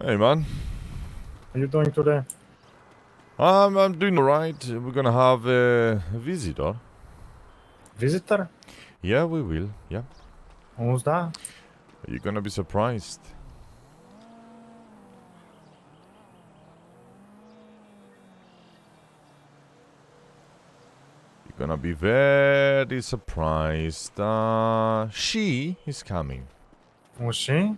Hey, man. How you doing today? I'm doing alright. We're gonna have a visitor. Visitor? Yeah, we will. Yeah. Who's that? You're gonna be surprised. You're gonna be very surprised. She is coming. Was she?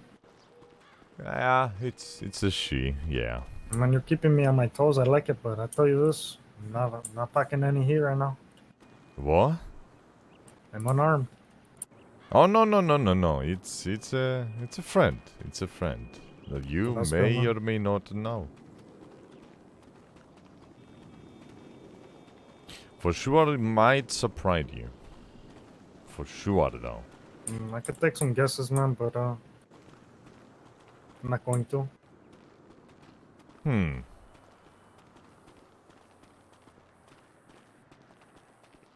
Yeah, it's a she. Yeah. Man, you're keeping me on my toes. I like it, but I tell you this, I'm not talking any heat right now. What? I'm unarmed. Oh no. It's a friend. It's a friend that But you that's good, may man. or may not know. For sure, it might surprise you. For sure, though. I could take some guesses, man, but I'm not going to.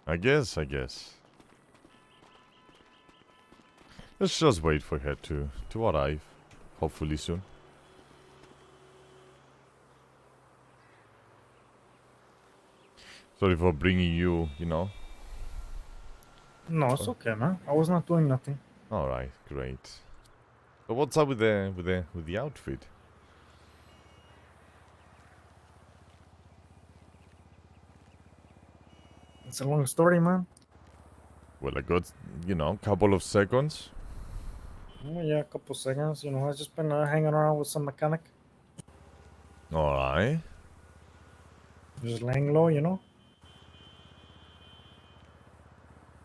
I guess. Let's just wait for her to arrive. Hopefully soon. Sorry for bringing you, No, it's okay, man. I was not doing nothing. Alright, great. So what's up with the outfit? It's a long story, man. Well, I got, couple of seconds. Oh, yeah, a couple seconds. I just been hanging around with some mechanic. Alright. Just laying low.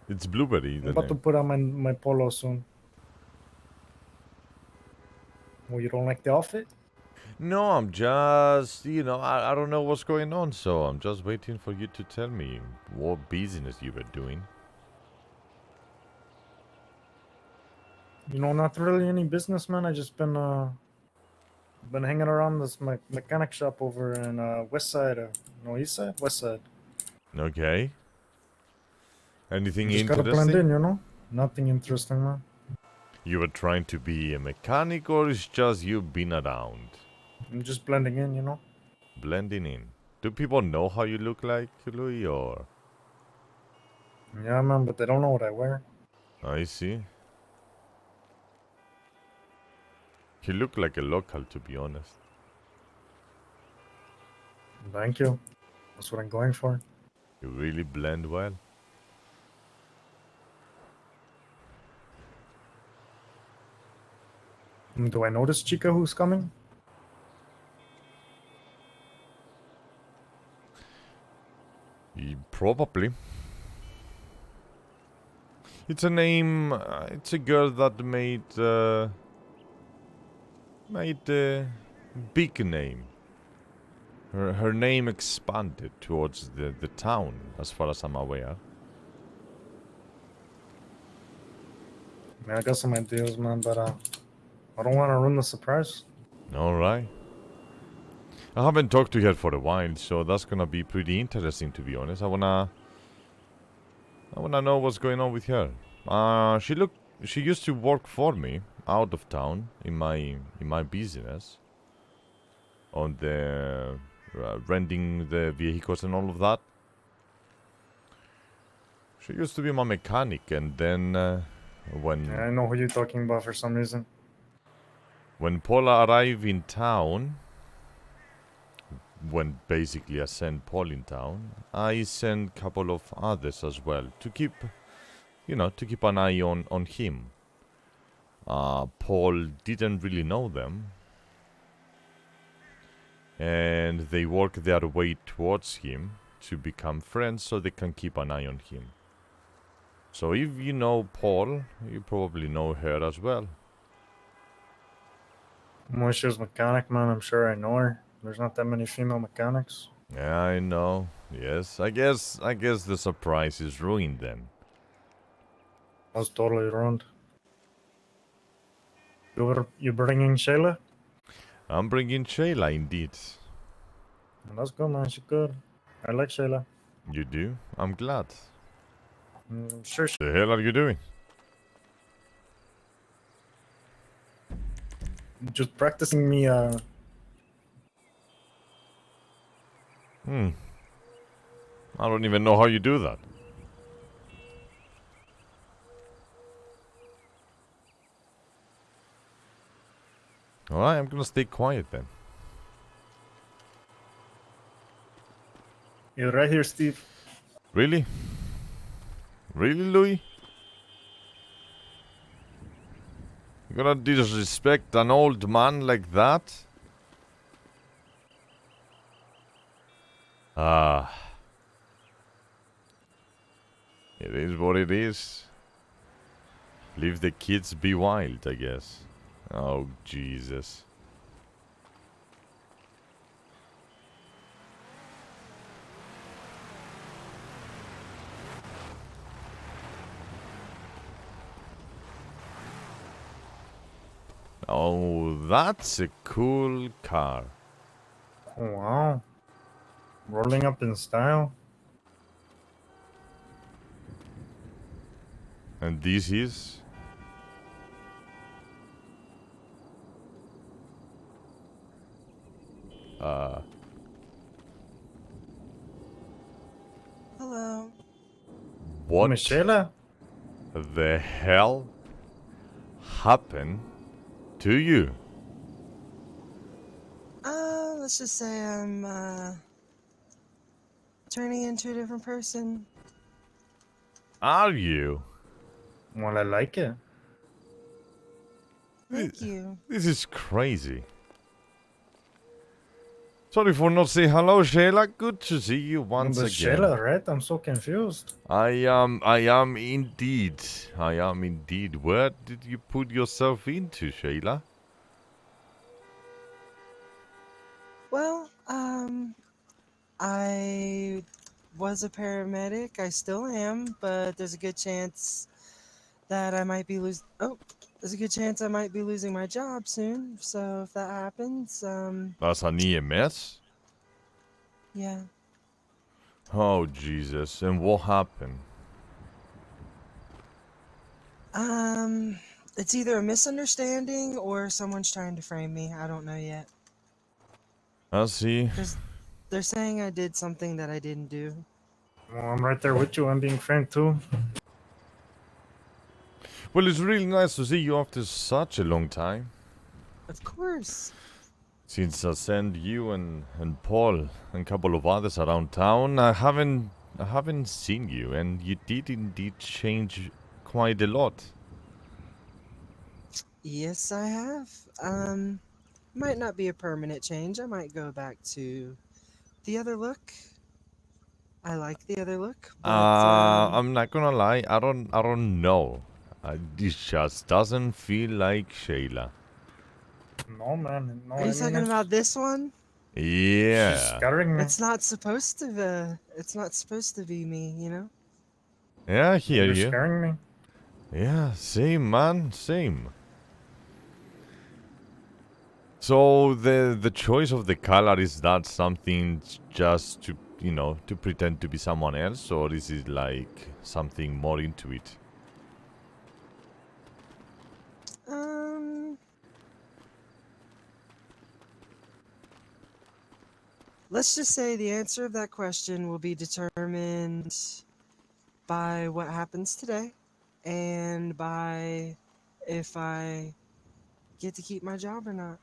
It's Blueberry, I'm the about to name. put on my polo soon. Well, you don't like the outfit? No, I'm just, I don't know what's going on, so I'm just waiting for you to tell me what business you were doing. Not really any businessman. I just been hanging around this mechanic shop over in West Side. No, East Side? West Side. Okay. Anything You just gotta blend interesting? in. Nothing interesting, man. You were trying to be a mechanic, or it's just you been around? I'm just blending in. Blending in. Do people know how you look like, Louis, or? Yeah, man, but they don't know what I wear. I see. You look like a local, to be honest. Thank you. That's what I'm going for. You really blend well. Do I know this chica who's coming? Probably. It's a name. It's a girl that made a big name. Her name expanded towards the town, as far as I'm aware. Man, I got some ideas, man, but I don't want to ruin the surprise. All right. I haven't talked to her for a while, so that's gonna be pretty interesting, to be honest. I wanna know what's going on with her. She used to work for me out of town in my business, on the renting the vehicles and all of that. She used to be my mechanic, and then Yeah, I know who you're talking about for some reason. when Paula arrived in town, when basically I sent Paul in town, I sent a couple of others as well to keep an eye on him. Paul didn't really know them, and they work their way towards him to become friends so they can keep an eye on him. So if you know Paul, you probably know her as well. Well, she was mechanic, man. I'm sure I know her. There's not that many female mechanics. Yeah, I know. Yes, I guess the surprise is ruined then. I was totally ruined. You bringing Shayla? I'm bringing Shayla, indeed. That's good, man. She's good. I like Shayla. You do? I'm glad. I'm sure The hell are you doing? Just practicing me. I don't even know how you do that. Alright, I'm gonna stay quiet then. You're right here, Steve. Really? Really, Louis? You gonna disrespect an old man like that? Ah. It is what it is. Leave the kids be wild, I guess. Oh, Jesus. Oh, that's a cool car. Oh, wow. Rolling up in style. And this is... Hello. What Miss Shayla? the hell happened to you? Let's just say I'm, turning into a different person. Are you? Well, I like it. Thank you. This is crazy. Sorry for not saying hello, Shayla. Good to see you once But again. Shayla, right? I'm so confused. I am indeed. I am indeed. Where did you put yourself into, Shayla? Well, I was a paramedic. I still am, but there's a good chance that I might be there's a good chance I might be losing my job soon. So if that happens, That's an EMS? yeah. Oh, Jesus. And what happened? It's either a misunderstanding or someone's trying to frame me. I don't know yet. I see. They're saying I did something that I didn't do. Well, I'm right there with you. I'm being framed too. Well, it's really nice to see you after such a long time. Of course. Since I sent you and Paul and a couple of others around town, I haven't seen you, and you did indeed change quite a lot. Yes, I have. Might not be a permanent change. I might go back to the other look. I like the other look, but I'm not gonna lie, I don't know. This just doesn't feel like Shayla. No, man. No, are you talking about this one? She's Yeah. scattering me. It's not supposed to be me, you know? Yeah, I hear You're you. scaring me. Yeah, same man, same. So the choice of the color, is that something just to, you know, to pretend to be someone else, or is it like something more into it? Um Let's just say the answer of that question will be determined by what happens today and by if I get to keep my job or not.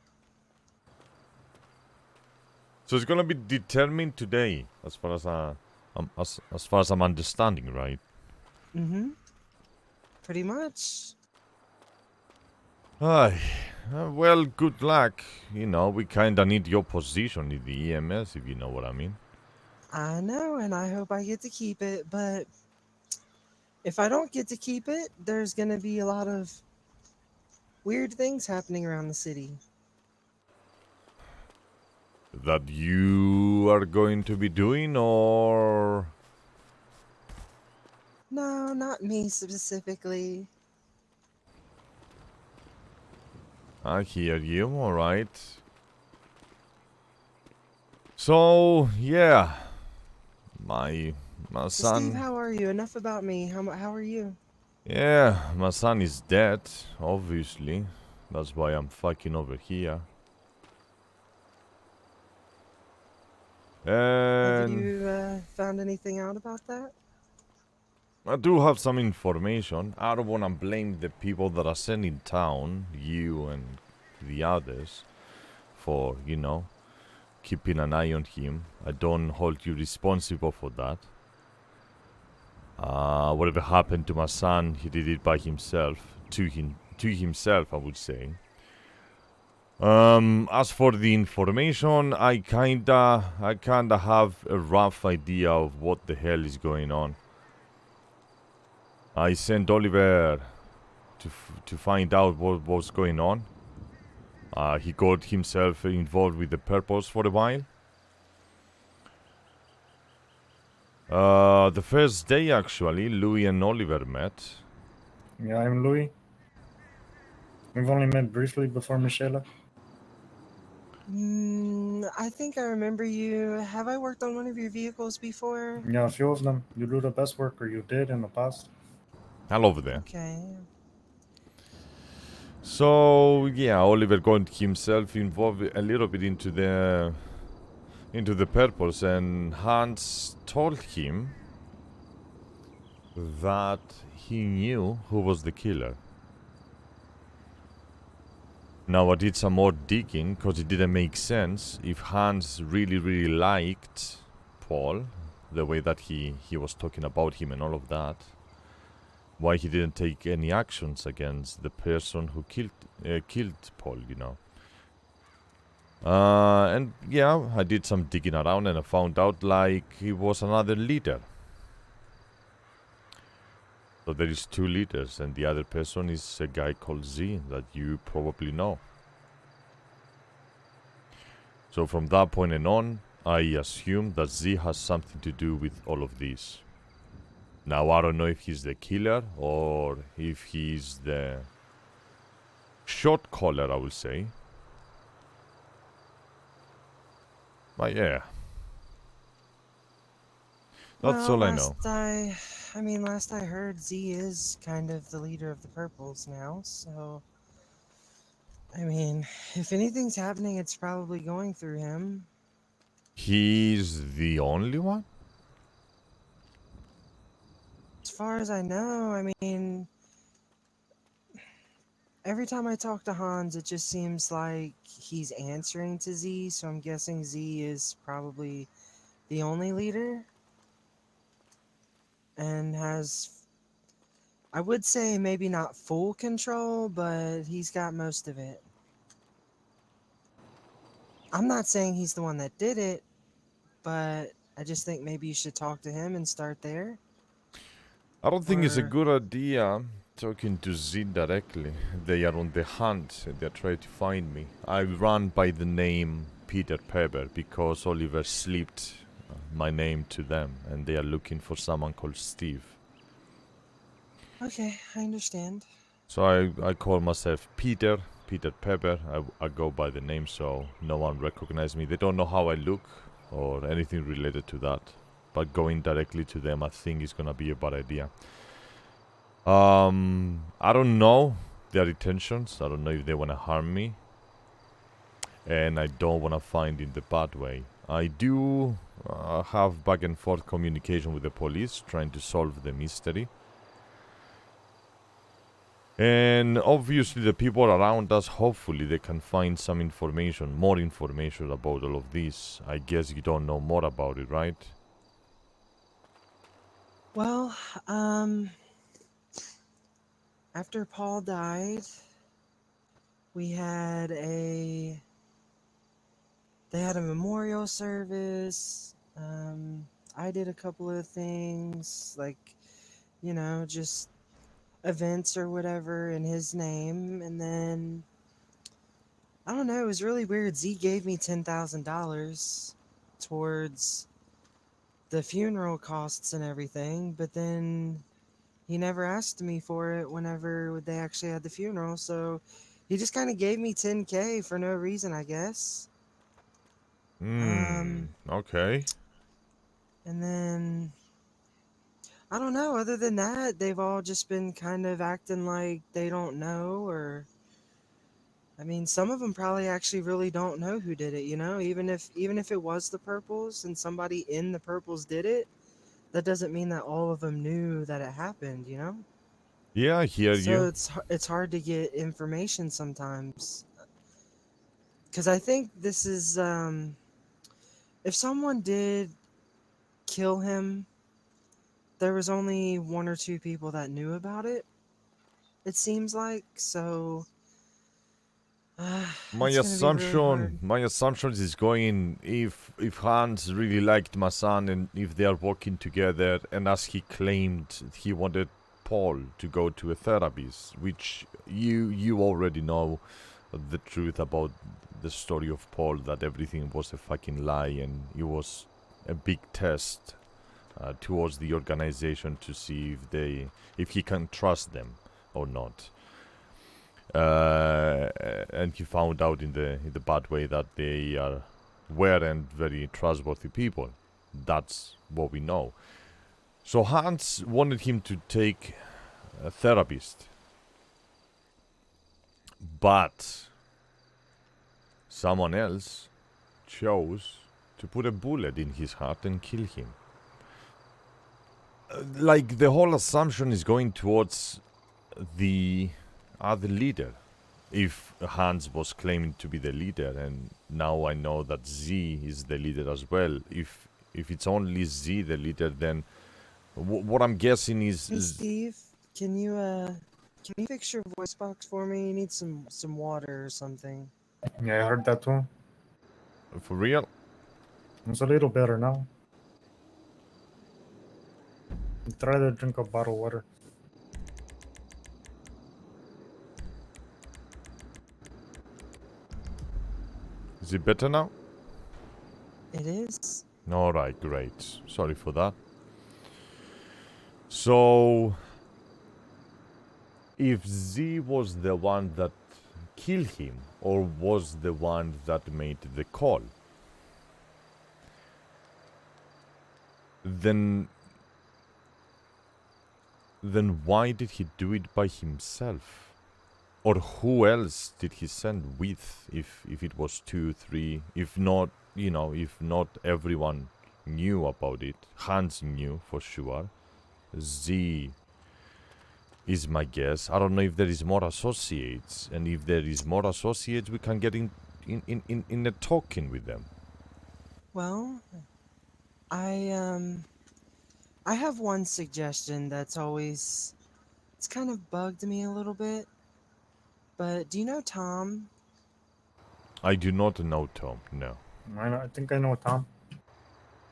So it's gonna be determined today, as far as as far as I'm understanding, right? Mm-hmm. Pretty much. Aye. Well, good luck. You know, we kinda need your position in the EMS, if you know what I mean. I know, and I hope I get to keep it, but if I don't get to keep it, there's gonna be a lot of weird things happening around the city. That you are going to be doing, or... No, not me specifically. I hear you, alright. So, yeah. My So son... Steve, how are you? Enough about me. How are you? Yeah, my son is dead, obviously. That's why I'm fucking over here. Have And you found anything out about that? I do have some information. I don't want to blame the people that are sending town, you and the others, for, you know, keeping an eye on him. I don't hold you responsible for that. Whatever happened to my son, he did it by himself. To himself, I would say. As for the information, I kinda have a rough idea of what the hell is going on. I sent Oliver to find out what was going on. He got himself involved with the purpose for a while. The first day, actually, Louis and Oliver met. Yeah, I'm Louis. We've only met briefly before Shayla. I think I remember you. Have I worked on one of your vehicles before? Yeah, a few of them. You do the best work, or you did in the past. Hello over there. Okay. So yeah, Oliver got himself involved a little bit into the purpose, and Hans told him that he knew who was the killer. Now I did some more digging because it didn't make sense if Hans really liked Paul, the way that he was talking about him and all of that. Why he didn't take any actions against the person who killed Paul, you know. And yeah, I did some digging around and I found out like he was another leader. So there is two leaders and the other person is a guy called Z that you probably know. So from that point on, I assume that Z has something to do with all of this. Now I don't know if he's the killer or if he's the shot caller, I will say. But yeah. That's all I know. Last I heard, Z is kind of the leader of the Purples now, so... I mean, if anything's happening, it's probably going through him. He's the only one? As far as I know, every time I talk to Hans, it just seems like he's answering to Z, so I'm guessing Z is probably the only leader. And has, I would say maybe not full control, but he's got most of it. I'm not saying he's the one that did it, but I just think maybe you should talk to him and start there. I don't think it's a Or- good idea talking to Z directly. They are on the hunt. They're trying to find me. I run by the name Peter Pepper because Oliver slipped my name to them and they are looking for someone called Steve. Okay, I understand. So I call myself Peter Pepper. I go by the name so no one recognizes me. They don't know how I look or anything related to that. But going directly to them I think is gonna be a bad idea. I don't know their intentions. I don't know if they want to harm me. And I don't want to find in the bad way. I do have back and forth communication with the police, trying to solve the mystery. And obviously the people around us, hopefully they can find some information, more information about all of this. I guess you don't know more about it, right? Well, after Paul died, we had they had a memorial service. I did a couple of things, like, just events or whatever in his name. And then, I don't know, it was really weird. Z gave me $10,000 towards the funeral costs and everything, but then he never asked me for it whenever they actually had the funeral, so he just kind of gave me 10K for no reason, I guess. Okay. And then, I don't know, other than that, they've all just been kind of acting like they don't know, or I mean, some of them probably actually really don't know who did it, you know? Even if it was the purples and somebody in the purples did it, that doesn't mean that all of them knew that it happened, you know? Yeah, I hear So you. it's hard to get information sometimes. Cuz I think this is if someone did kill him, there was only one or two people that knew about it. It seems like so My it's going to be really assumption, hard. my assumption is going if Hans really liked my son and if they are working together, and as he claimed he wanted Paul to go to a therapist, which you already know the truth about the story of Paul, that everything was a fucking lie and it was a big test towards the organization to see if he can trust them or not. And he found out in the bad way that they weren't very trustworthy people. That's what we know. So Hans wanted him to take a therapist, but someone else chose to put a bullet in his heart and kill him. Like the whole assumption is going towards the other leader. If Hans was claiming to be the leader, and now I know that Z is the leader as well. If it's only Z the leader, then what I'm guessing Hey is Steve, can you fix your voice box for me? You need some water or something. Yeah, I heard that too. for real. It's a little better now. Try to drink a bottle of water. Is it better now? It is. All right, great. Sorry for that. So, if Z was the one that killed him, or was the one that made the call, then why did he do it by himself? Or who else did he send with, if it was 2, 3, if not, if not everyone knew about it. Hans knew for sure. Z is my guess. I don't know if there is more associates, and if there is more associates, we can get in a talking with them. Well, I I have one suggestion that's always it's kind of bugged me a little bit. But do you know Tom? I do not know Tom, no. I think I know Tom.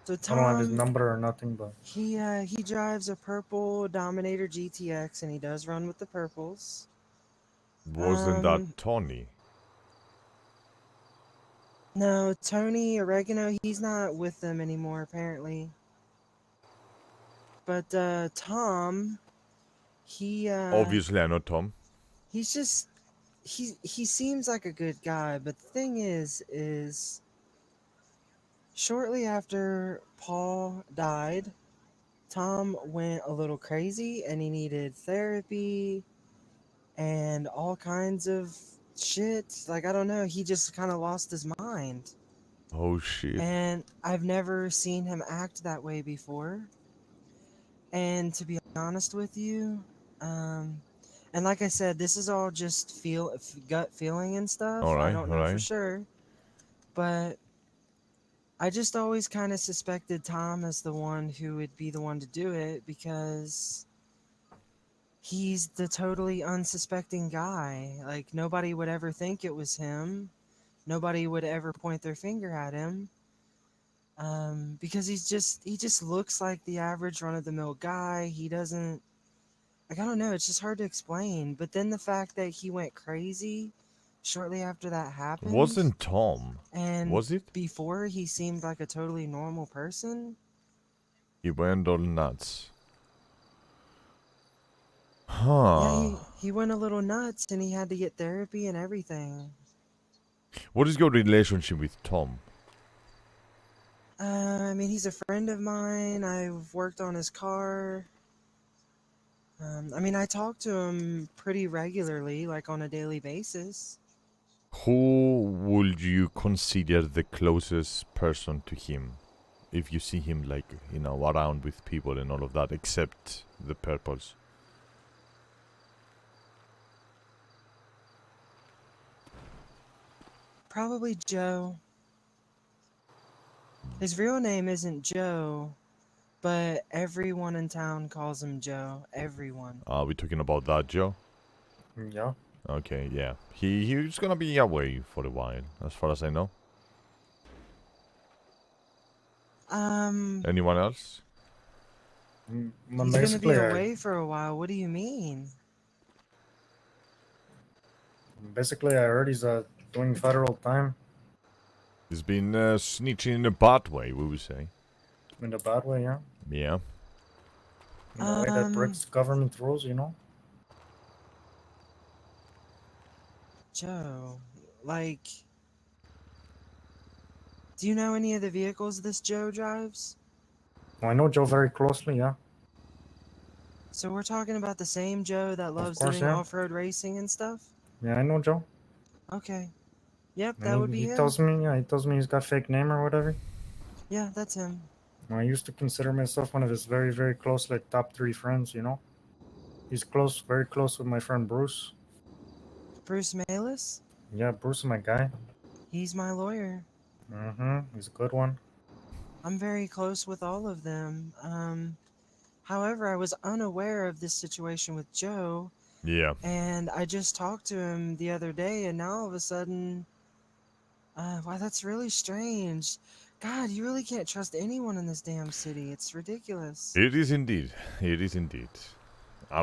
So I don't have his Tom, number or nothing, but he drives a purple Dominator GTX and he does run with the purples. Wasn't that Um, Tony? no, Tony Oregano, he's not with them anymore apparently. But Tom, he Obviously I know Tom. he's just he seems like a good guy, but the thing is shortly after Paul died, Tom went a little crazy and he needed therapy and all kinds of shit. Like, I don't know, he just kind of lost his mind. Oh shit. And I've never seen him act that way before. And to be honest with you, and like I said, this is all just gut feeling and stuff. I Alright, don't know for alright. sure, but I just always kind of suspected Tom as the one who would be the one to do it because he's the totally unsuspecting guy. Like, nobody would ever think it was him. Nobody would ever point their finger at him. Because he just looks like the average run of the mill guy. He doesn't, like, I don't know, it's just hard to explain. But then the fact that he went crazy shortly after that It happened, wasn't Tom. and Was it? before he seemed like a totally normal person. He went all nuts. Yeah, Huh. he went a little nuts and he had to get therapy and everything. What is your relationship with Tom? I mean, he's a friend of mine. I've worked on his car. I mean, I talk to him pretty regularly, like on a daily basis. Who would you consider the closest person to him? If you see him, like, you know, around with people and all of that, except the purples. Probably Joe. His real name isn't Joe, but everyone in town calls him Joe. Everyone. Are we talking about that, Joe? Yeah. Okay, yeah. He's gonna be away for a while, as far as I know. Anyone else? Well, He's gonna be basically, away for a while. What do you mean? I heard he's doing federal time He's been snitching in a bad way, we would say. in a bad way, yeah. Yeah. In a way that breaks government rules, you know. Joe, like, do you know any of the vehicles this Joe drives? Well, I know Joe very closely, yeah. So we're talking about the same Joe that loves course, doing yeah. off-road racing and stuff? Yeah, I know Joe. Okay. Yep, that And would be he him. tells me, yeah, he tells me he's got fake name or whatever. Yeah, that's him. Well, I used to consider myself one of his very, very close, like top 3 friends, you know. He's close, very close with my friend Bruce. Bruce Malis? Yeah, Bruce is my guy. He's my lawyer. He's a good one. I'm very close with all of them. However, I was unaware of this situation with Joe, Yeah. and I just talked to him the other day, and now all of a sudden, wow, that's really strange. God, you really can't trust anyone in this damn city. It's ridiculous. It is indeed. It is indeed.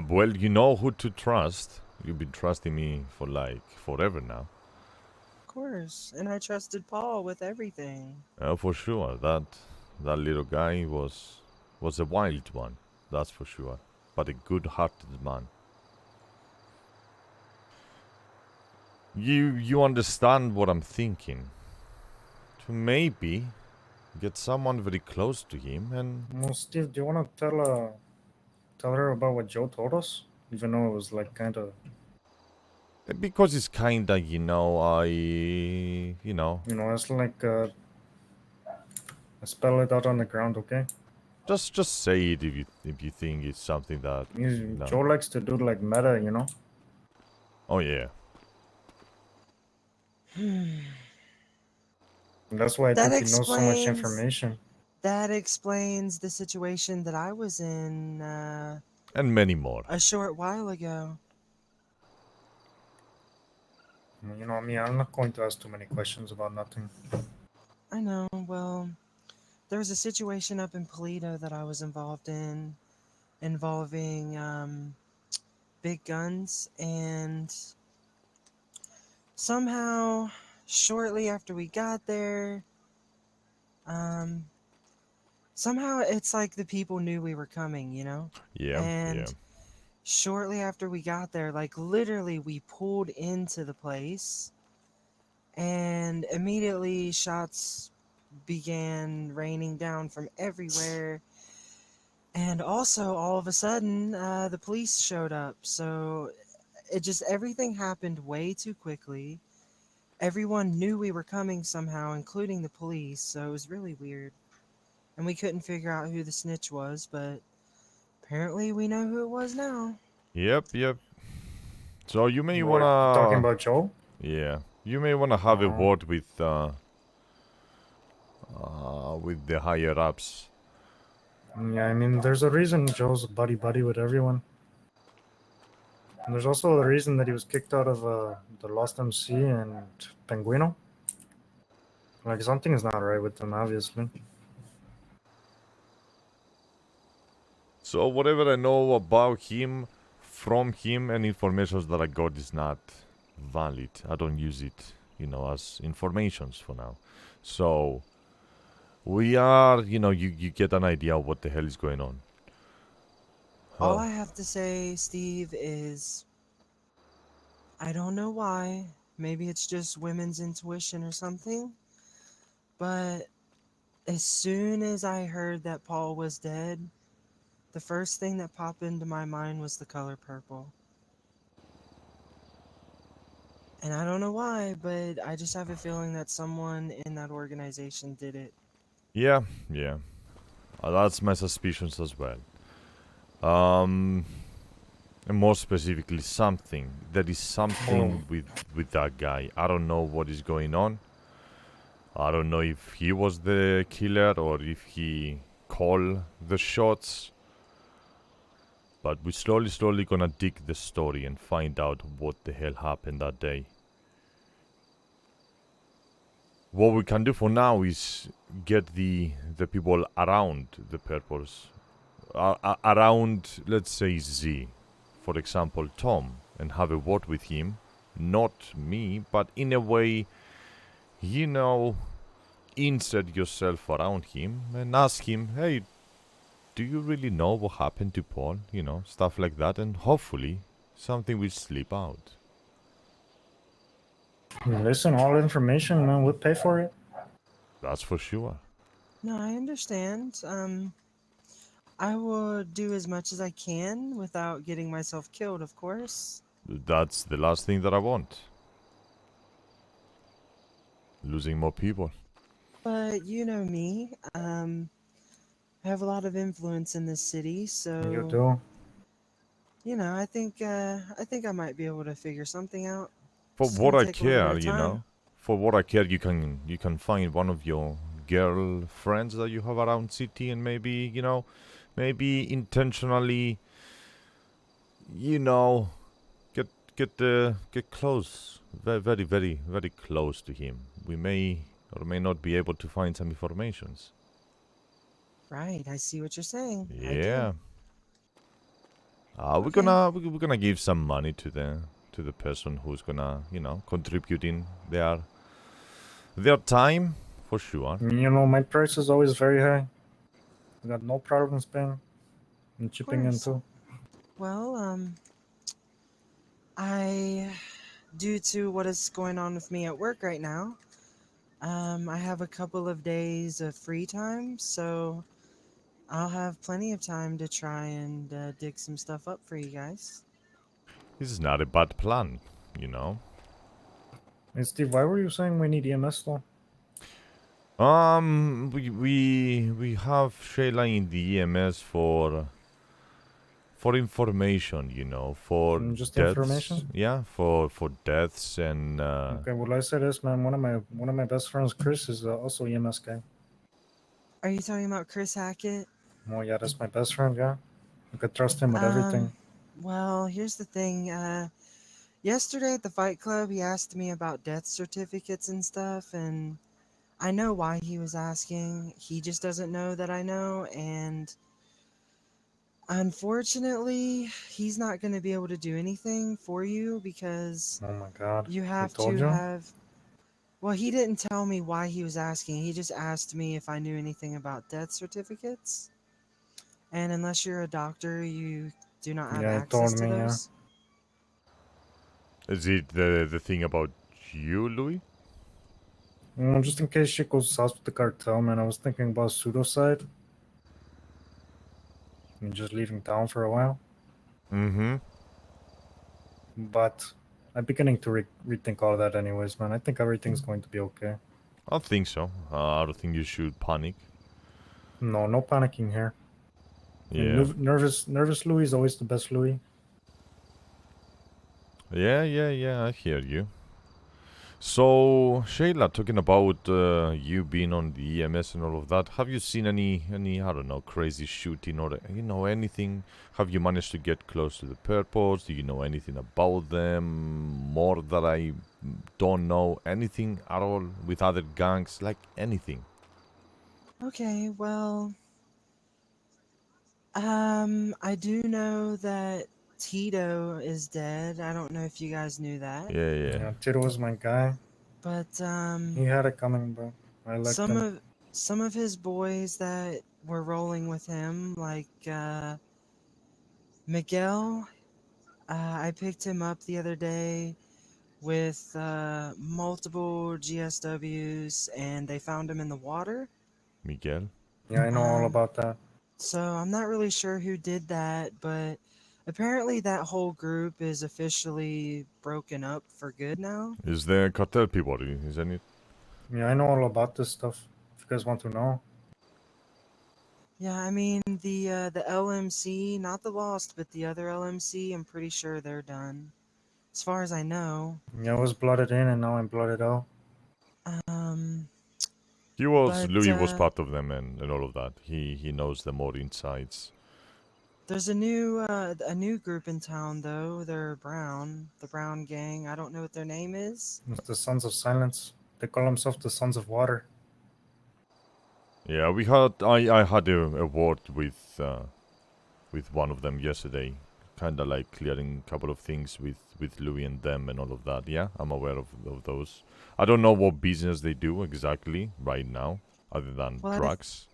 Well, you know who to trust. You've been trusting me for, like, forever now. Of course, and I trusted Paul with everything. For sure. That little guy was a wild one. That's for sure. But a good-hearted man. You understand what I'm thinking. To maybe get someone very close to him and... Well, Steve, do you want to tell her about what Joe told us? Even though it was like kind of... Because it's kinda, you know, you know... You know, it's like... spell it out on the ground, okay? Just say it if you think it's something that... No. Joe likes to do like meta, you know? Oh, yeah. That's why I That think he knows so much explains- information. That explains the situation that I was in And many more. a short while ago. You know me, I'm not going to ask too many questions about nothing. I know, well, there was a situation up in Polito that I was involved in involving big guns, and somehow, shortly after we got there, somehow it's like the people knew we were coming, you know? Yeah, And yeah. shortly after we got there, like literally we pulled into the place and immediately shots began raining down from everywhere. And also all of a sudden, the police showed up. So everything happened way too quickly. Everyone knew we were coming somehow, including the police. So it was really weird. And we couldn't figure out who the snitch was, but apparently we know who it was now. Yep. So you may What, wanna... talking about Joe? Yeah. You may wanna have a word with the higher ups. Yeah, I mean, there's a reason Joe's buddy with everyone. And there's also a reason that he was kicked out of the Lost MC and Penguino. Like, something is not right with them, obviously. So whatever I know about him, from him, and information that I got is not valid. I don't use it, you know, as informations for now. So we are, you know, you get an idea of what the hell is going on. All I have to say, Steve, is I don't know why. Maybe it's just women's intuition or something. But as soon as I heard that Paul was dead, the first thing that popped into my mind was the color purple. And I don't know why, but I just have a feeling that someone in that organization did it. Yeah, yeah. That's my suspicions as well. Um, and more specifically, something. There is something with that guy. I don't know what is going on. I don't know if he was the killer or if he called the shots. But we're slowly gonna dig the story and find out what the hell happened that day. What we can do for now is get the people around the purpose, around, let's say, Z, for example, Tom, and have a word with him. Not me, but in a way, you know, insert yourself around him and ask him, hey, do you really know what happened to Paul? You know, stuff like that, and hopefully something will slip out. Listen, all information, man, we'll pay for it. That's for sure. No, I understand. I will do as much as I can without getting myself killed, of course. That's the last thing that I want. Losing more people. But you know me, I have a lot of influence in this city, You so do. you know, I think I might be able to figure something out. For It's just what gonna I take a little bit care, of you time. know. For what I care, you can find one of your girlfriends that you have around city, and maybe maybe intentionally, you know, get get close, very close to him. We may or may not be able to find some informations. Right, I see what you're saying. I do. Yeah. Okay. We're gonna give some money to the person who's gonna contributing their time for sure. You know, my price is always very high. I got no problems paying and Of chipping in course. too. Well, I, due to what is going on with me at work right now, I have a couple of days of free time, so I'll have plenty of time to try and dig some stuff up for you guys. This is not a bad plan, you know. Hey, Steve, why were you saying we need EMS though? We have Shayla in the EMS for information, you know, for Just deaths. information? Yeah, for deaths and Okay, well, I say this, man. One of my best friends, Chris, is also EMS guy. Are you talking about Chris Hackett? Oh yeah, that's my best friend, yeah. I could trust him with everything. Well, here's the thing. Yesterday at the Fight Club, he asked me about death certificates and stuff, and I know why he was asking. He just doesn't know that I know, and unfortunately, he's not going to be able to do anything for you because Oh my god, you he have told to you? have. Well, he didn't tell me why he was asking. He just asked me if I knew anything about death certificates. And unless you're a doctor, you do not have Yeah, he told access to me, yeah. those. is it the thing about you, Louis? Just in case shit goes south with the cartel, man, I was thinking about pseudocide and just leaving town for a while. Mm-hmm. But I'm beginning to rethink all that, anyways, man. I think everything's going to be okay. I think so. I don't think you should panic. No, no panicking here. And Yeah. nervous Louis is always the best Louis. Yeah, I hear you. So, Shayla, talking about you being on the EMS and all of that, have you seen any I don't know, crazy shooting or anything? Have you managed to get close to the purpose? Do you know anything about them? More that I don't know anything at all with other gangs, like anything. Okay, well, I do know that Tito is dead. I don't know if you guys knew that. Yeah. Yeah, Tito was my guy. But He had it coming, but I liked some him. of some of his boys that were rolling with him, like Miguel, I picked him up the other day with multiple GSWs, and they found him in the water. Miguel. Yeah, I know all Um, about that. so I'm not really sure who did that, but Apparently, that whole group is officially broken up for good now. Is the cartel people, isn't it? Yeah, I know all about this stuff. If you guys want to know. Yeah, I mean the LMC, not the Lost, but the other LMC. I'm pretty sure they're done, as far as I know. Yeah, I was blooded in and now I'm blooded out. Um, Louis but was part of them and all of that. He knows the more insides. there's a new group in town though. They're brown, the Brown Gang. I don't know what their name is. It's the Sons of Silence. They call themselves the Sons of Water. Yeah, we had I had a word with one of them yesterday, kind of like clearing a couple of things with Louis and them and all of that. Yeah, I'm aware of those. I don't know what business they do exactly right now, other than Well, drugs.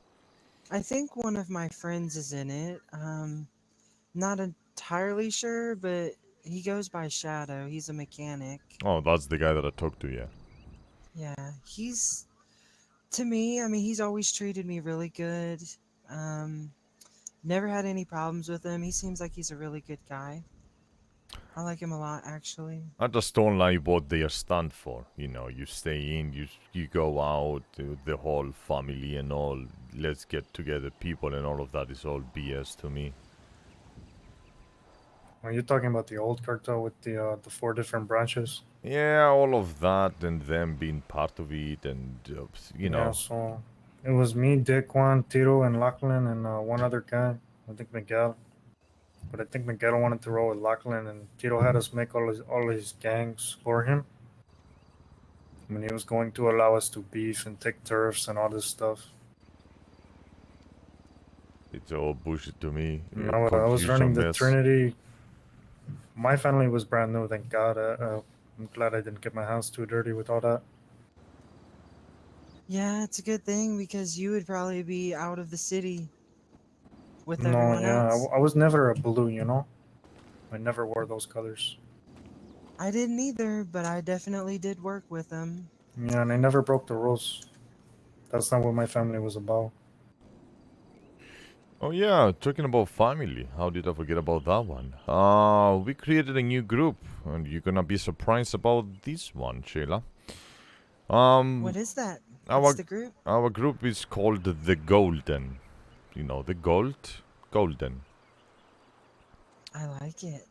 I think one of my friends is in it. Not entirely sure, but he goes by Shadow. He's a mechanic. Oh, that's the guy that I talked to. Yeah. Yeah, to me, I mean, he's always treated me really good. Um, Never had any problems with him. He seems like he's a really good guy. I like him a lot, actually. I just don't like what they stand for. You know, you stay in, you go out, the whole family and all. Let's get together, people, and all of that is all BS to me. Are you talking about the old cartel with the 4 different branches? Yeah, all of that and them being part of it, and you Yeah, know, so it was me, Dick, Juan, Tito, and Lachlan, and one other guy. I think Miguel. But I think Miguel wanted to roll with Lachlan, and Tito had us make all his gangs for him. I mean, he was going to allow us to beef and take turfs and all this stuff. it's all bullshit to me. And I was running the Trinity. My family was brand new, thank God. I'm glad I didn't get my hands too dirty with all that. Yeah, it's a good thing because you would probably be out of the city with No, everyone yeah, else. I was never a blue, you know? I never wore those colors. I didn't either, but I definitely did work with them. Yeah, and I never broke the rules. That's not what my family was about. Oh yeah, talking about family, how did I forget about that one? We created a new group, and you're gonna be surprised about this one, Shayla. What is that? Our What's the group? our group is called the Golden. You know, the golden. I like it.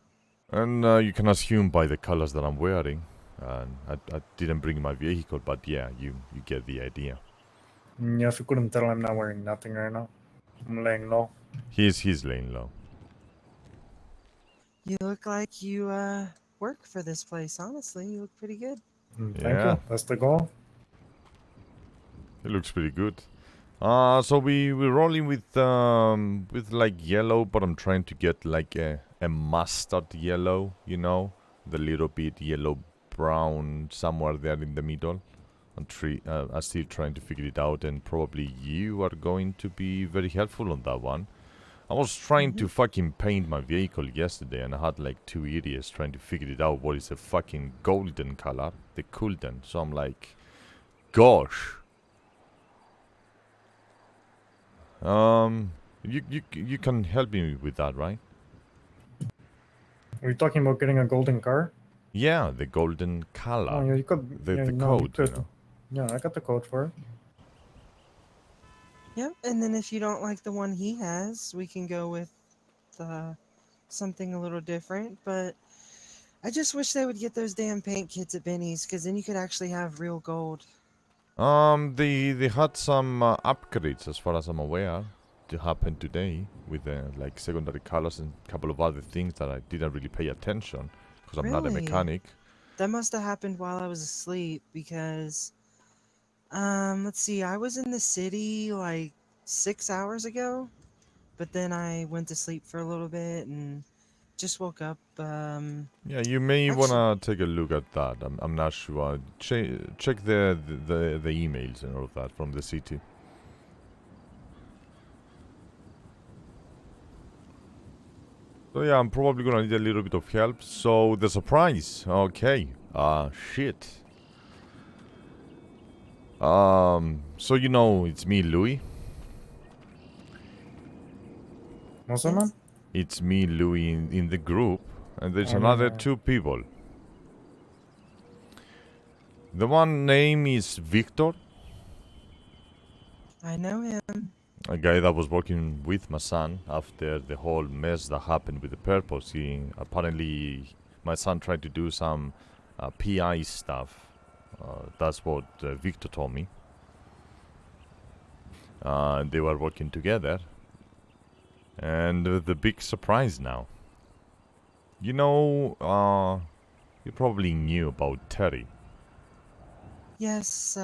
And you can assume by the colors that I'm wearing. And I didn't bring my vehicle, but yeah, you get the idea. Yeah, if you couldn't tell, I'm not wearing nothing right now. I'm laying low. He's laying low. You look like you work for this place, honestly. You look pretty good. Thank Yeah. you. That's the goal. It looks pretty good. So we're rolling with like yellow, but I'm trying to get like a mustard yellow, you know, the little bit yellow brown somewhere there in the middle. I'm still trying to figure it out, and probably you are going to be very helpful on that one. I was trying to fucking paint my vehicle yesterday, and I had like 2 idiots trying to figure it out what is a fucking golden color, the golden. So I'm like, gosh. You can help me with that, right? Are you talking about getting a golden car? Yeah, the golden Oh, color. yeah, you could. The yeah, no, code, you could. know. Yeah, I got the code for it. Yep, and then if you don't like the one he has, we can go with something a little different. But I just wish they would get those damn paint kits at Benny's, because then you could actually have real gold. They had some upgrades, as far as I'm aware, to happen today with like secondary colors and a couple of other things that I didn't really pay attention because I'm not a Really? mechanic. That must have happened while I was asleep, because let's see, I was in the city like 6 hours ago, but then I went to sleep for a little bit and just woke up. Yeah, you may Actually, wanna take a look at that. I'm not sure. Check the emails and all of that from the city. So yeah, I'm probably gonna need a little bit of help. So the surprise, okay. Shit. So you know, it's me, Louis. What's that, man? It's me, Louis, in the group, and there's Oh, another no. 2 people. The one name is Victor, I know him. a guy that was working with my son after the whole mess that happened with the purpose. He apparently, my son tried to do some PI stuff. That's what Victor told me. They were working together, and the big surprise now. You know, you probably knew about Terry. Yes,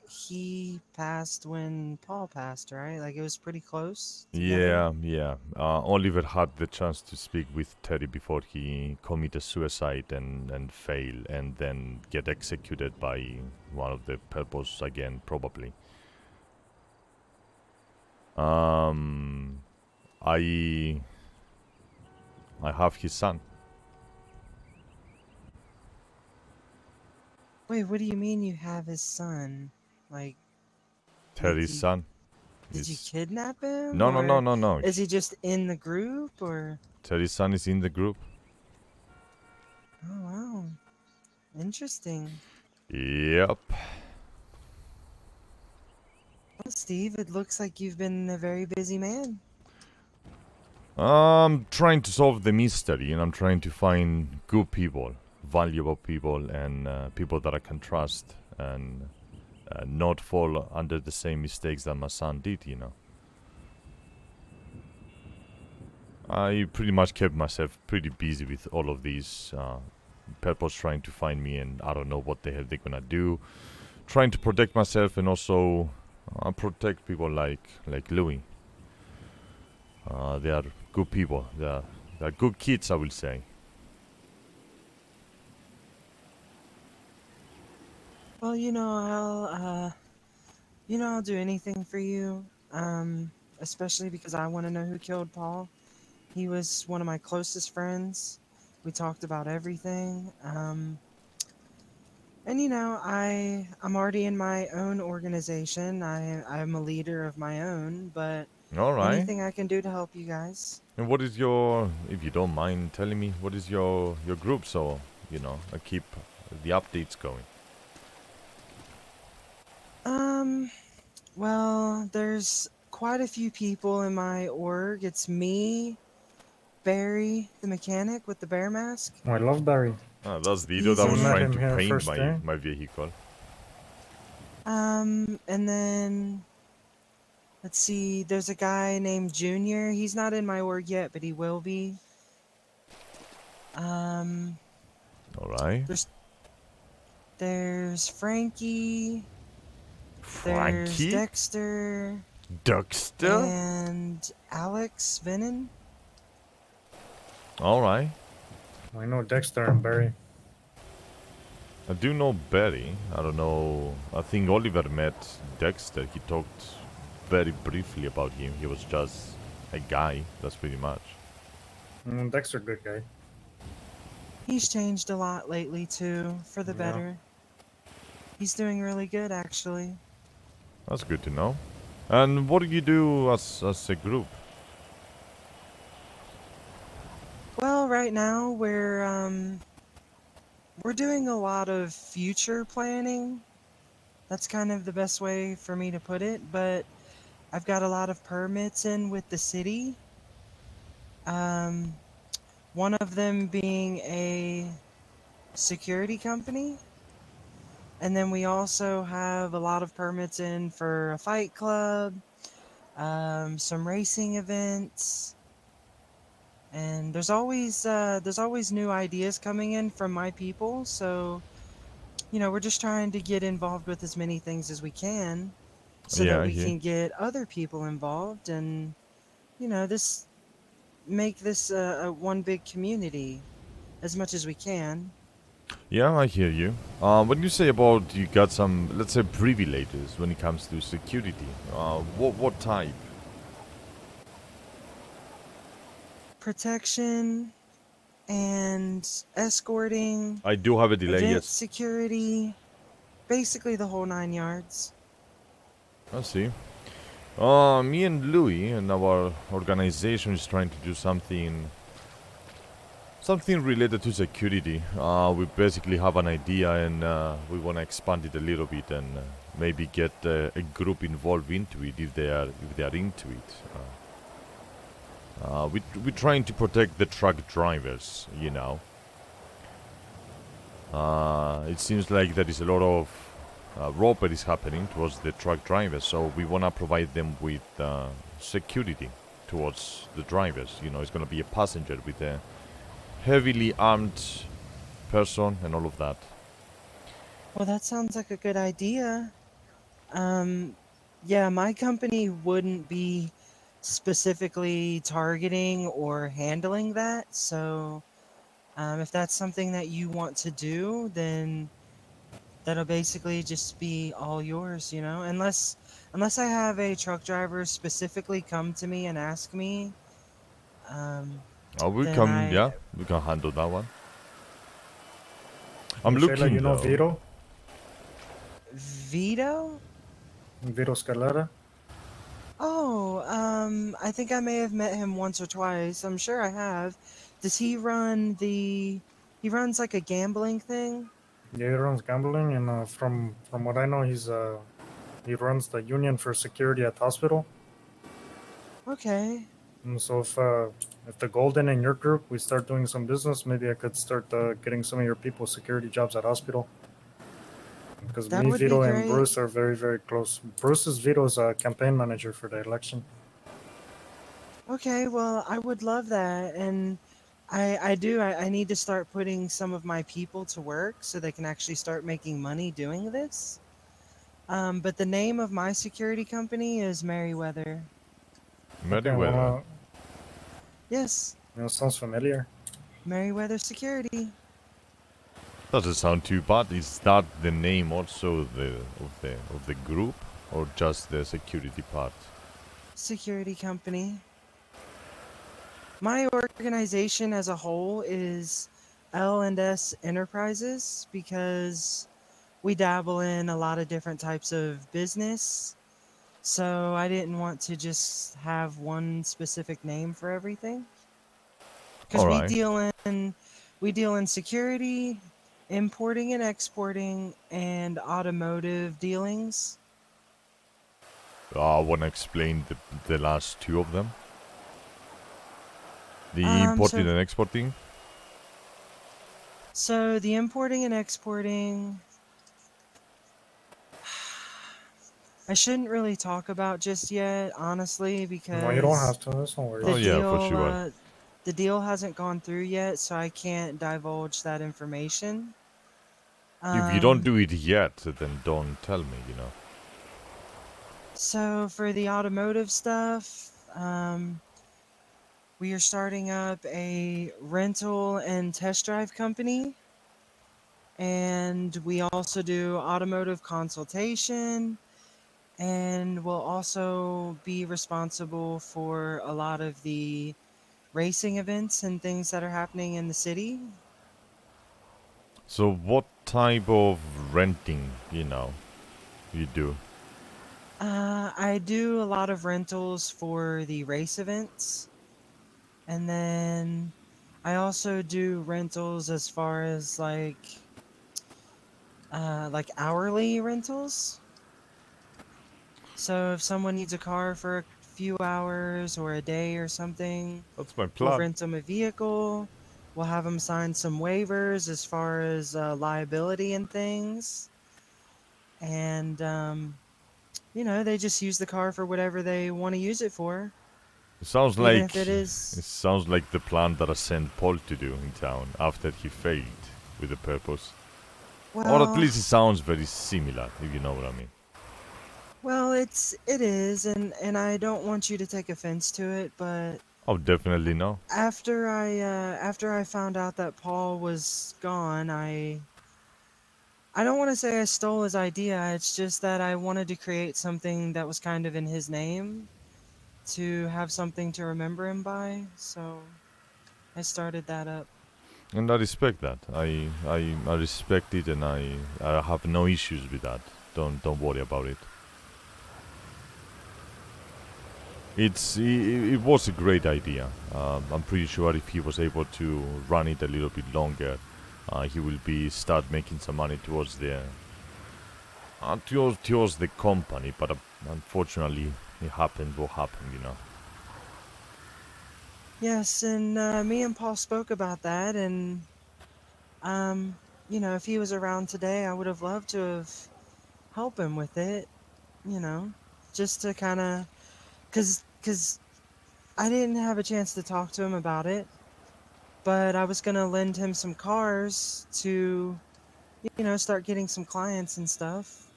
he passed when Paul passed, right? Like it was pretty close together. Yeah. Oliver had the chance to speak with Terry before he committed suicide and fail and then get executed by one of the purpose again, probably. I have his son. Wait, what do you mean you have his son? Like, Terry's you son. did you Is kidnap him, no, or no. is he just in the group, or? Terry's son is in the group. Oh wow, interesting. Yep. Well, Steve, it looks like you've been a very busy man. I'm trying to solve the mystery, and I'm trying to find good people, valuable people, and people that I can trust, and not fall under the same mistakes that my son did, you know. I pretty much kept myself pretty busy with all of these purpose trying to find me, and I don't know what the hell they're gonna do. Trying to protect myself and also protect people like Louis. They are good people. They are good kids, I will say. Well, I'll do anything for you. Especially because I want to know who killed Paul. He was one of my closest friends. We talked about everything. And I'm already in my own organization. I'm a leader of my own, but All right. anything I can do to help you guys. And what is your, if you don't mind telling me, what is your group, so I keep the updates going. Well, there's quite a few people in my org. It's me, Barry, the mechanic with the bear mask. Oh, I love Barry. That's the idiot He's that I was in met it. trying him to here paint first day. my vehicle. And then let's see, there's a guy named Junior. He's not in my org yet, but he will be. Um, All right. there's Frankie, there's Frankie? Dexter, Dexter? and Alex Venon. All right. I know Dexter and Barry. I do know Barry. I don't know. I think Oliver met Dexter. He talked very briefly about him. He was just a guy. That's pretty much. Dexter, good guy. He's changed a lot lately too, for the Yeah. better. He's doing really good, actually. That's good to know. And what do you do as a group? Well, right now we're doing a lot of future planning. That's kind of the best way for me to put it, but I've got a lot of permits in with the city. Um, one of them being a security company. And then we also have a lot of permits in for a fight club, some racing events, and there's always new ideas coming in from my people. So, we're just trying to get involved with as many things as we can, so Yeah, that I we hear. can get other people involved, and this make this a one big community as much as we can. Yeah, I hear you. When you say about you got some, let's say, privileges when it comes to security, what type? Protection and escorting, I do have a delay, event yes. security, basically the whole 9 yards. I see. Me and Louis and our organization is trying to do something related to security. We basically have an idea and we want to expand it a little bit and maybe get a group involved into it if they are into it. We're trying to protect the truck drivers, you know. It seems like there is a lot of robberies happening towards the truck drivers, so we want to provide them with security towards the drivers. You know, it's going to be a passenger with a heavily armed person and all of that. Well, that sounds like a good idea. Yeah, my company wouldn't be specifically targeting or handling that. So, if that's something that you want to do, then that'll basically just be all yours, you know? Unless I have a truck driver specifically come to me and ask me, We then can, I yeah, we can handle that one. I'm And Shayla, looking you know though. Vito? Vito? Vito Scalera? Oh, I think I may have met him once or twice. I'm sure I have. Does he run he runs like a gambling thing? Yeah, he runs gambling, and from what I know, he runs the union for security at the hospital. Okay. And so if the Golden in your group we start doing some business, maybe I could start getting some of your people security jobs at hospital. Because That me, would be Vito, and great. Bruce are very, very close. Bruce is Vito's campaign manager for the election. Okay, well, I would love that. And I need to start putting some of my people to work so they can actually start making money doing this. But the name of my security company is Merriweather. Okay, Meriwether. Yes, sounds familiar. Merriweather Security. Doesn't sound too bad. Is that the name also of the group or just the security part? Security company. My organization as a whole is L&S Enterprises because we dabble in a lot of different types of business. So I didn't want to just have one specific name for everything. Because All right. we deal in security, importing and exporting, and automotive dealings. I want to explain the last two of them. The importing So and exporting. so the importing and exporting, I shouldn't really talk about just yet, honestly, No, you don't because have to. That's no the Oh worries. yeah, for deal sure. the deal hasn't gone through yet, so I can't divulge that information. If you don't Um, do it yet, then don't tell me. You know. so for the automotive stuff, we are starting up a rental and test drive company, and we also do automotive consultation, and we'll also be responsible for a lot of the racing events and things that are happening in the city. So what type of renting, you know, you do? I do a lot of rentals for the race events, and then I also do rentals as far as like hourly rentals. So if someone needs a car for a few hours or a day or something, That's my we'll plan. rent them a vehicle. We'll have them sign some waivers as far as liability and things. And, they just use the car for whatever they want to use it for, It sounds even like if it is. the plan that I sent Paul to do in town after he failed with a purpose. Or at Well, least it sounds very similar, if you know what I mean. well, it is, and I don't want you to take offense to it, but Oh, definitely no. after I found out that Paul was gone, I don't want to say I stole his idea. It's just that I wanted to create something that was kind of in his name to have something to remember him by. So I started that up. And I respect that. I respect it, and I have no issues with that. Don't worry about it. it was a great idea. I'm pretty sure if he was able to run it a little bit longer, he will be start making some money towards towards the company. But unfortunately, it happened what happened, you know. Yes, and me and Paul spoke about that, and you know, if he was around today, I would have loved to have helped him with it. You know, just to kind of, cause I didn't have a chance to talk to him about it, but I was gonna lend him some cars to, you know, start getting some clients and stuff.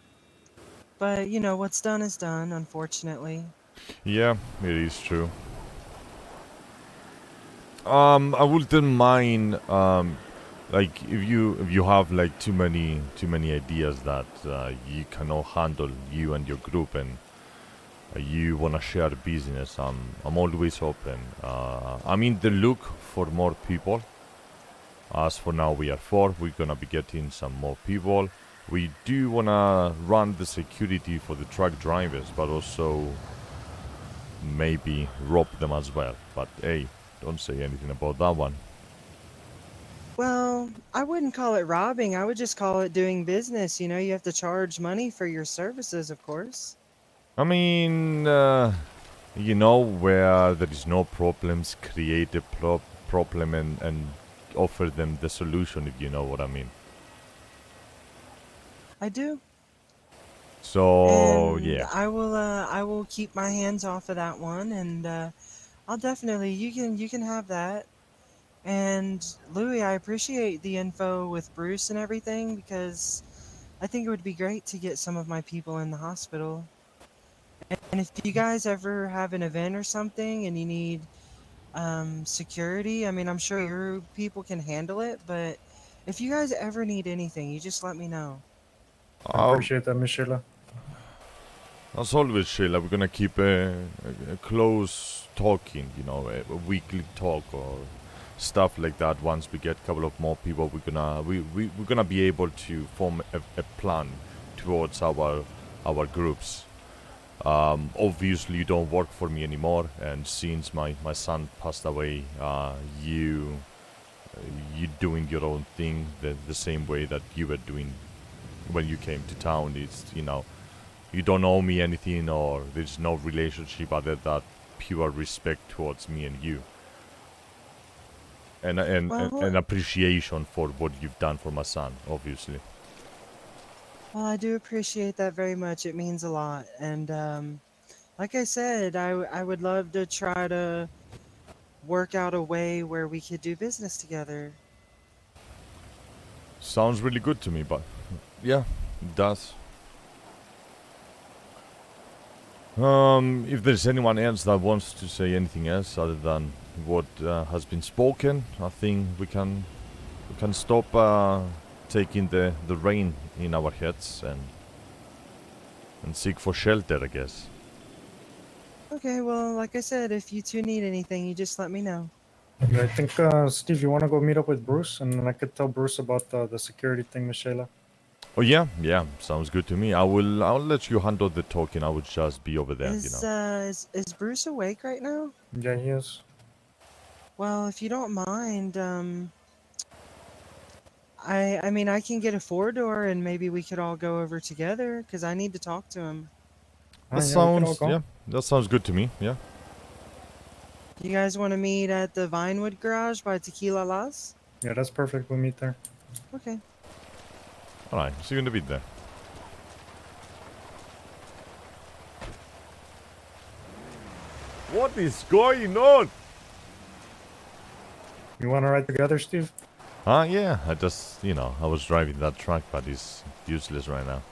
But you know, what's done is done, unfortunately. Yeah, it is true. I wouldn't mind like if you have like too many ideas that you cannot handle, you and your group, and you wanna share business. I'm always open. I'm in the look for more people. As for now, we are 4. We're gonna be getting some more people. We do wanna run the security for the truck drivers, but also maybe rob them as well. But hey, don't say anything about that one. Well, I wouldn't call it robbing. I would just call it doing business. You know, you have to charge money for your services, of course. I mean, you know, where there is no problems, create a problem and offer them the solution, if you know what I mean. I do. So, And yeah. I will keep my hands off of that one, and I'll definitely, you can have that. And Louis, I appreciate the info with Bruce and everything, because I think it would be great to get some of my people in the hospital. And if you guys ever have an event or something and you need security, I mean, I'm sure your people can handle it, but if you guys ever need anything, you just let me know. I appreciate that, Miss Shayla. As always, Shayla, we're gonna keep a close talking, you know, a weekly talk or stuff like that. Once we get a couple of more people, we're gonna be able to form a plan towards our groups. Obviously, you don't work for me anymore, and since my son passed away, you doing your own thing the same way that you were doing when you came to town. It's, you know, you don't owe me anything, or there's no relationship other than pure respect towards me and you, and Well, appreciation for what you've done for my son, obviously. well, I do appreciate that very much. It means a lot. And like I said, I would love to try to work out a way where we could do business together. Sounds really good to me, but yeah, it does. If there's anyone else that wants to say anything else other than what has been spoken, I think we can stop taking the rain in our heads and seek for shelter, I guess. Okay, well, like I said, if you two need anything, you just let me know. Yeah, I think, Steve, you want to go meet up with Bruce, and then I could tell Bruce about the security thing, Miss Shayla. Oh yeah, yeah, sounds good to me. I'll let you handle the talking. I will just be over there, you know. Is Bruce awake right now? Yeah, he is. Well, if you don't mind, I mean, I can get a 4-door and maybe we could all go over together because I need to talk to him. Yeah, we could all go. Yeah, that sounds good to me. Yeah. You guys want to meet at the Vinewood Garage by Tequila Las? Yeah, that's perfect. We'll meet there. Okay. All right. See you in a bit then. What is going on? You want to ride together, Steve? Yeah. I just, you know, I was driving that truck, but it's useless right now.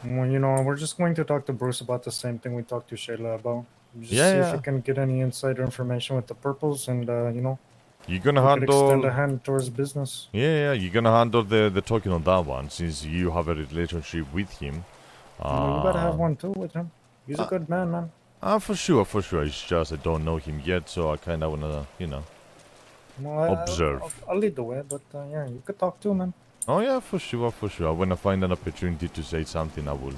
Well, you know, we're just going to talk to Bruce about the same thing we talked to Shayla about. Just Yeah, see if yeah. we can get any insider information with the purples, and you know, You're gonna we could extend handle. a hand towards business. Yeah, yeah. You're gonna handle the talking on that one since you have a relationship with him. Well, you gotta have one too with him. He's a good man, man. For sure, for sure. It's just I don't know him yet, so I kind of wanna, you know, Well, observe. I'll lead the way, but yeah, you could talk to him, man. Oh yeah, for sure, for sure. When I find an opportunity to say something, I will